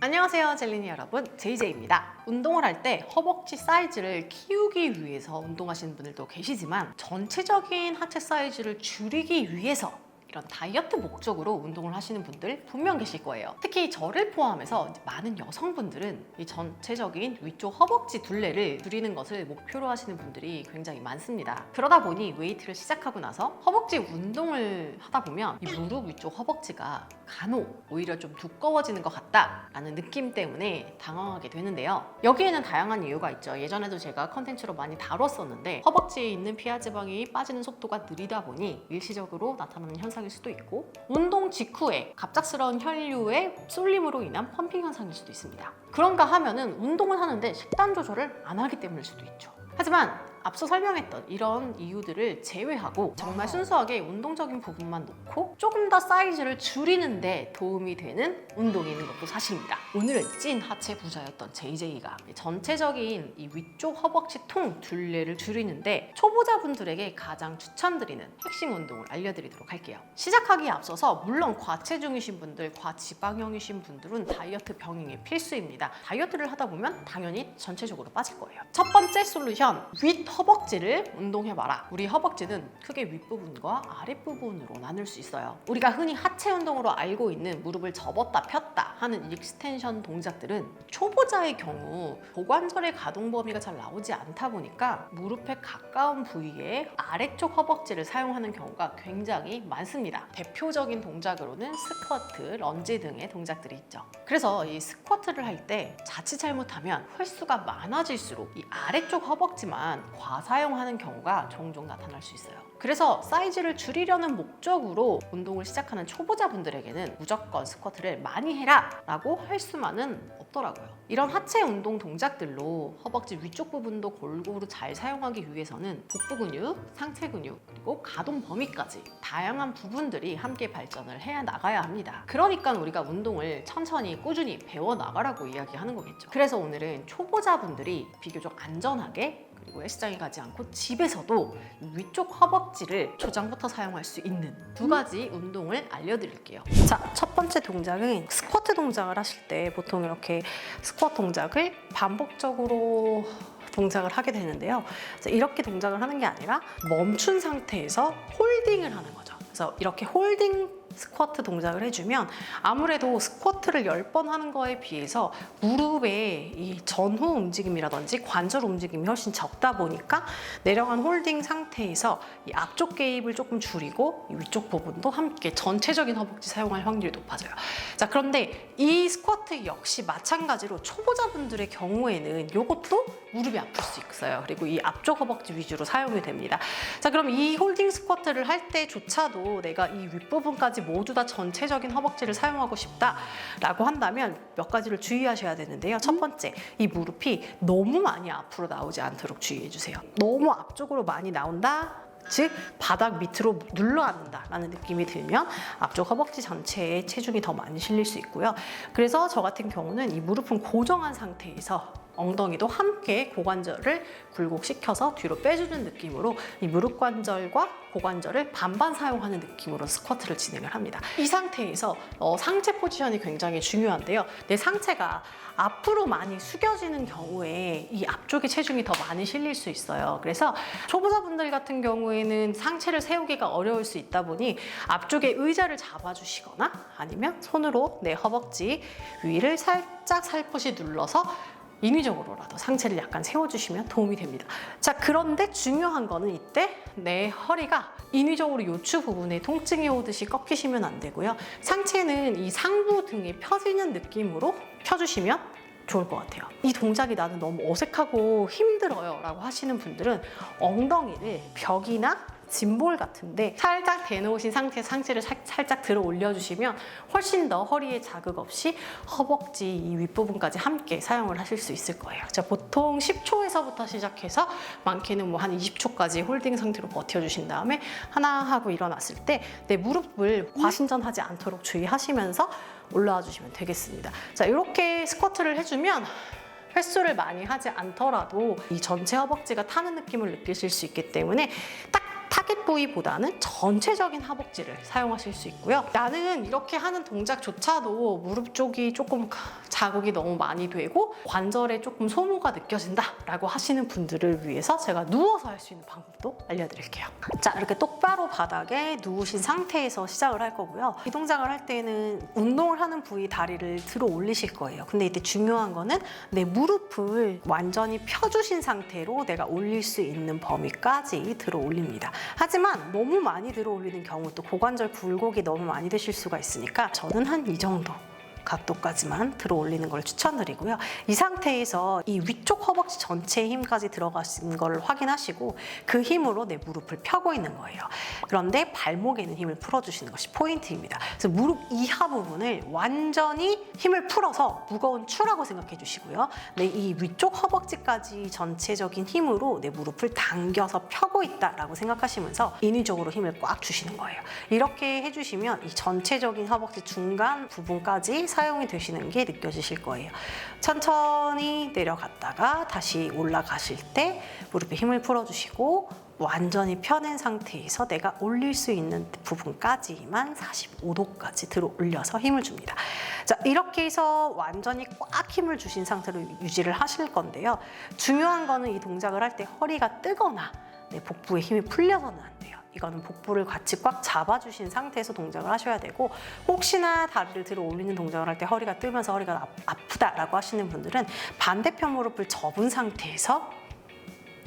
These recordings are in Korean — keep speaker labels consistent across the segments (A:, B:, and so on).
A: 안녕하세요 젤리니 여러분, JJ입니다. 운동을 할 때 허벅지 사이즈를 키우기 위해서 운동하시는 분들도 계시지만 전체적인 하체 사이즈를 줄이기 위해서 이런 다이어트 목적으로 운동을 하시는 분들 분명 계실 거예요. 특히 저를 포함해서 많은 여성분들은 이 전체적인 위쪽 허벅지 둘레를 줄이는 것을 목표로 하시는 분들이 굉장히 많습니다. 그러다 보니 웨이트를 시작하고 나서 허벅지 운동을 하다 보면 이 무릎 위쪽 허벅지가 간혹 오히려 좀 두꺼워지는 것 같다라는 느낌 때문에 당황하게 되는데요. 여기에는 다양한 이유가 있죠. 예전에도 제가 컨텐츠로 많이 다뤘었는데 허벅지에 있는 피하 지방이 빠지는 속도가 느리다 보니 일시적으로 나타나는 현상일 수도 있고, 운동 직후에 갑작스러운 혈류의 쏠림으로 인한 펌핑 현상일 수도 있습니다. 그런가 하면은 운동을 하는데 식단 조절을 안 하기 때문일 수도 있죠. 하지만 앞서 설명했던 이런 이유들을 제외하고 정말 순수하게 운동적인 부분만 놓고 조금 더 사이즈를 줄이는 데 도움이 되는 운동이 있는 것도 사실입니다. 오늘은 찐 하체 부자였던 JJ가 전체적인 이 위쪽 허벅지 통 둘레를 줄이는데 초보자분들에게 가장 추천드리는 핵심 운동을 알려드리도록 할게요. 시작하기에 앞서서 물론 과체중이신 분들, 과지방형이신 분들은 다이어트 병행이 필수입니다. 다이어트를 하다 보면 당연히 전체적으로 빠질 거예요. 첫 번째 솔루션, 윗 허벅지를 운동해봐라. 우리 허벅지는 크게 윗부분과 아랫부분으로 나눌 수 있어요. 우리가 흔히 하체 운동으로 알고 있는 무릎을 접었다 폈다 하는 익스텐션 동작들은 초보자의 경우 고관절의 가동 범위가 잘 나오지 않다 보니까 무릎에 가까운 부위에 아래쪽 허벅지를 사용하는 경우가 굉장히 많습니다. 대표적인 동작으로는 스쿼트, 런지 등의 동작들이 있죠. 그래서 이 스쿼트를 할 때 자칫 잘못하면 횟수가 많아질수록 이 아래쪽 허벅지만 과사용하는 경우가 종종 나타날 수 있어요. 그래서 사이즈를 줄이려는 목적으로 운동을 시작하는 초보자분들에게는 무조건 스쿼트를 많이 해라 라고 할 수만은 없더라고요. 이런 하체 운동 동작들로 허벅지 위쪽 부분도 골고루 잘 사용하기 위해서는 복부 근육, 상체 근육, 그리고 가동 범위까지 다양한 부분들이 함께 발전을 해 나가야 합니다. 그러니까 우리가 운동을 천천히 꾸준히 배워나가라고 이야기하는 거겠죠. 그래서 오늘은 초보자분들이 비교적 안전하게 그리고 헬스장에 가지 않고 집에서도 위쪽 허벅지를 초장부터 사용할 수 있는 두 가지 운동을 알려드릴게요. 자, 첫 번째 동작은 스쿼트 동작을 하실 때 보통 이렇게 스쿼트 동작을 반복적으로 동작을 하게 되는데요. 이렇게 동작을 하는 게 아니라 멈춘 상태에서 홀딩을 하는 거죠. 그래서 이렇게 홀딩 스쿼트 동작을 해주면 아무래도 스쿼트를 10번 하는 거에 비해서 무릎의 이 전후 움직임이라든지 관절 움직임이 훨씬 적다 보니까 내려간 홀딩 상태에서 이 앞쪽 개입을 조금 줄이고 이 위쪽 부분도 함께 전체적인 허벅지 사용할 확률이 높아져요. 자, 그런데 이 스쿼트 역시 마찬가지로 초보자분들의 경우에는 이것도 무릎이 아플 수 있어요. 그리고 이 앞쪽 허벅지 위주로 사용이 됩니다. 자, 그럼 이 홀딩 스쿼트를 할 때조차도 내가 이 윗부분까지 모두 다 전체적인 허벅지를 사용하고 싶다라고 한다면 몇 가지를 주의하셔야 되는데요. 첫 번째, 이 무릎이 너무 많이 앞으로 나오지 않도록 주의해 주세요. 너무 앞쪽으로 많이 나온다? 즉 바닥 밑으로 눌러앉는다 라는 느낌이 들면 앞쪽 허벅지 전체에 체중이 더 많이 실릴 수 있고요. 그래서 저 같은 경우는 이 무릎은 고정한 상태에서 엉덩이도 함께 고관절을 굴곡시켜서 뒤로 빼주는 느낌으로 이 무릎 관절과 고관절을 반반 사용하는 느낌으로 스쿼트를 진행을 합니다. 이 상태에서 상체 포지션이 굉장히 중요한데요. 내 상체가 앞으로 많이 숙여지는 경우에 이 앞쪽에 체중이 더 많이 실릴 수 있어요. 그래서 초보자분들 같은 경우에는 상체를 세우기가 어려울 수 있다 보니 앞쪽에 의자를 잡아주시거나 아니면 손으로 내 허벅지 위를 살짝 살포시 눌러서 인위적으로라도 상체를 약간 세워주시면 도움이 됩니다. 자, 그런데 중요한 거는 이때 내 허리가 인위적으로 요추 부분에 통증이 오듯이 꺾이시면 안 되고요. 상체는 이 상부 등에 펴지는 느낌으로 펴주시면 좋을 것 같아요. 이 동작이 나는 너무 어색하고 힘들어요 라고 하시는 분들은 엉덩이를 벽이나 짐볼 같은데 살짝 대놓으신 상태에서 상체를 살짝 들어 올려주시면 훨씬 더 허리에 자극 없이 허벅지 이 윗부분까지 함께 사용을 하실 수 있을 거예요. 자, 보통 10초에서부터 시작해서 많게는 뭐 한 20초까지 홀딩 상태로 버텨주신 다음에 하나 하고 일어났을 때 내 무릎을 과신전하지 않도록 주의하시면서 올라와 주시면 되겠습니다. 자, 이렇게 스쿼트를 해주면 횟수를 많이 하지 않더라도 이 전체 허벅지가 타는 느낌을 느끼실 수 있기 때문에 딱 타겟 부위보다는 전체적인 허벅지를 사용하실 수 있고요. 나는 이렇게 하는 동작조차도 무릎 쪽이 조금 자극이 너무 많이 되고 관절에 조금 소모가 느껴진다라고 하시는 분들을 위해서 제가 누워서 할 수 있는 방법도 알려드릴게요. 자, 이렇게 똑바로 바닥에 누우신 상태에서 시작을 할 거고요. 이 동작을 할 때는 운동을 하는 부위 다리를 들어 올리실 거예요. 근데 이때 중요한 거는 내 무릎을 완전히 펴주신 상태로 내가 올릴 수 있는 범위까지 들어 올립니다. 하지만 너무 많이 들어 올리는 경우 또 고관절 굴곡이 너무 많이 되실 수가 있으니까 저는 한 이 정도 각도까지만 들어 올리는 걸 추천드리고요. 이 상태에서 이 위쪽 허벅지 전체의 힘까지 들어가신 걸 확인하시고 그 힘으로 내 무릎을 펴고 있는 거예요. 그런데 발목에는 힘을 풀어주시는 것이 포인트입니다. 그래서 무릎 이하 부분을 완전히 힘을 풀어서 무거운 추라고 생각해 주시고요. 이 위쪽 허벅지까지 전체적인 힘으로 내 무릎을 당겨서 펴고 있다라고 생각하시면서 인위적으로 힘을 꽉 주시는 거예요. 이렇게 해주시면 이 전체적인 허벅지 중간 부분까지 사용이 되시는 게 느껴지실 거예요. 천천히 내려갔다가 다시 올라가실 때 무릎에 힘을 풀어주시고 완전히 펴낸 상태에서 내가 올릴 수 있는 부분까지만 45도까지 들어 올려서 힘을 줍니다. 자, 이렇게 해서 완전히 꽉 힘을 주신 상태로 유지를 하실 건데요. 중요한 거는 이 동작을 할 때 허리가 뜨거나 내 복부에 힘이 풀려서는 안 돼요. 이거는 복부를 같이 꽉 잡아주신 상태에서 동작을 하셔야 되고, 혹시나 다리를 들어 올리는 동작을 할 때 허리가 뜨면서 허리가 아프다라고 하시는 분들은 반대편 무릎을 접은 상태에서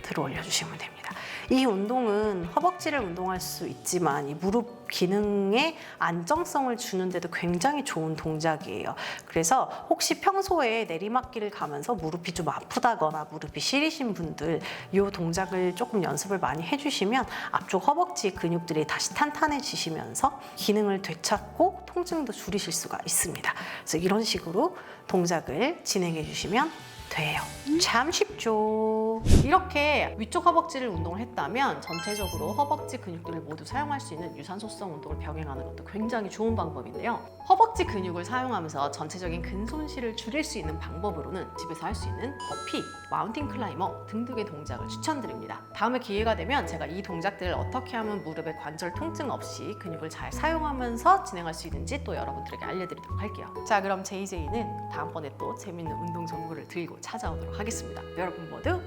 A: 들어 올려주시면 됩니다. 이 운동은 허벅지를 운동할 수 있지만 이 무릎 기능에 안정성을 주는데도 굉장히 좋은 동작이에요. 그래서 혹시 평소에 내리막길을 가면서 무릎이 좀 아프다거나 무릎이 시리신 분들 이 동작을 조금 연습을 많이 해주시면 앞쪽 허벅지 근육들이 다시 탄탄해지시면서 기능을 되찾고 통증도 줄이실 수가 있습니다. 그래서 이런 식으로 동작을 진행해 주시면 돼요. 참 쉽죠. 이렇게 위쪽 허벅지를 운동을 했다면 전체적으로 허벅지 근육들을 모두 사용할 수 있는 유산소성 운동을 병행하는 것도 굉장히 좋은 방법인데요. 허벅지 근육을 사용하면서 전체적인 근손실을 줄일 수 있는 방법으로는 집에서 할 수 있는 버피, 마운틴 클라이머 등등의 동작을 추천드립니다. 다음에 기회가 되면 제가 이 동작들을 어떻게 하면 무릎의 관절 통증 없이 근육을 잘 사용하면서 진행할 수 있는지 또 여러분들에게 알려드리도록 할게요. 자, 그럼 JJ는 다음번에 또 재밌는 운동 정보를 들고 찾아오도록 하겠습니다. 여러분 모두